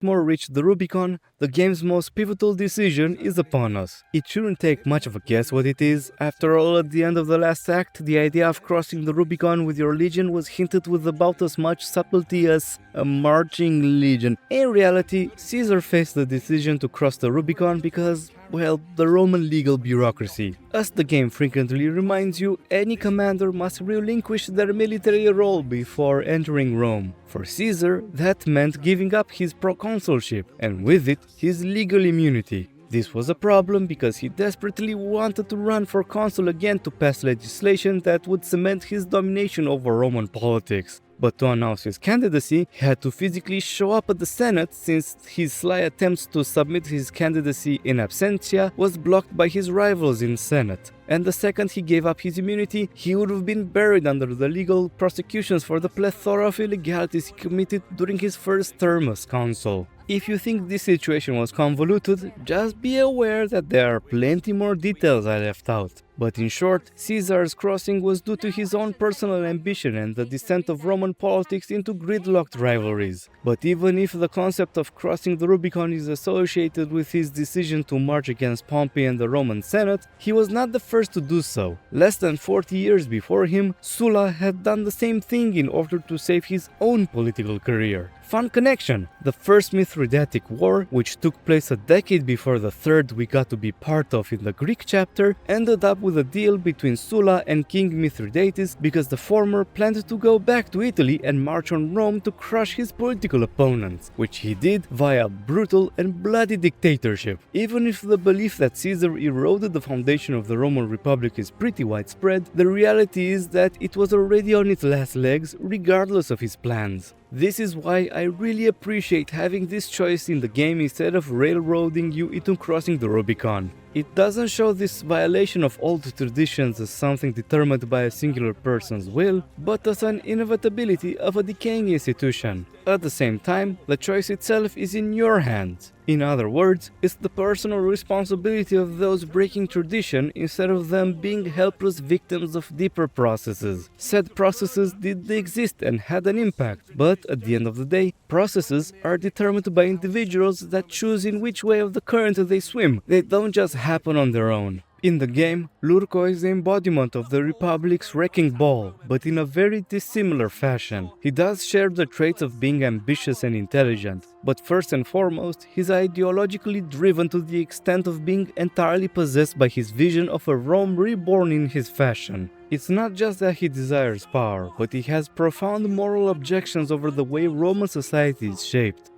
more reached the Rubicon, the game's most pivotal decision is upon us. It shouldn't take much of a guess what it is. After all, at the end of the last act, the idea of crossing the Rubicon with your legion was hinted with about as much subtlety as a marching legion. In reality, Caesar faced the decision to cross the Rubicon because, well, the Roman legal bureaucracy. As the game frequently reminds you, any commander must relinquish their military role before entering Rome. For Caesar, that meant giving up his proconsulship, and with it, his legal immunity. This was a problem because he desperately wanted to run for consul again to pass legislation that would cement his domination over Roman politics. But to announce his candidacy, he had to physically show up at the Senate since his sly attempts to submit his candidacy in absentia was blocked by his rivals in Senate. And the second he gave up his immunity, he would have been buried under the legal prosecutions for the plethora of illegalities he committed during his first term as consul. If you think this situation was convoluted, just be aware that there are plenty more details I left out. But in short, Caesar's crossing was due to his own personal ambition and the descent of Roman politics into gridlocked rivalries. But even if the concept of crossing the Rubicon is associated with his decision to march against Pompey and the Roman Senate, he was not the first to do so. Less than 40 years before him, Sulla had done the same thing in order to save his own political career. Fun connection! The First Mithridatic War, which took place a decade before the third we got to be part of in the Greek chapter, ended up with a deal between Sulla and King Mithridates because the former planned to go back to Italy and march on Rome to crush his political opponents, which he did via brutal and bloody dictatorship. Even if the belief that Caesar eroded the foundation of the Roman Republic is pretty widespread, the reality is that it was already on its last legs regardless of his plans. This is why I really appreciate having this choice in the game instead of railroading you into crossing the Rubicon. It doesn't show this violation of old traditions as something determined by a singular person's will, but as an inevitability of a decaying institution. At the same time, the choice itself is in your hands. In other words, it's the personal responsibility of those breaking tradition instead of them being helpless victims of deeper processes. Said processes did exist and had an impact, but at the end of the day, processes are determined by individuals that choose in which way of the current they swim. They don't just happen on their own. In the game, Lurko is the embodiment of the Republic's wrecking ball, but in a very dissimilar fashion. He does share the traits of being ambitious and intelligent, but first and foremost, he's ideologically driven to the extent of being entirely possessed by his vision of a Rome reborn in his fashion. It's not just that he desires power, but he has profound moral objections over the way Roman society is shaped.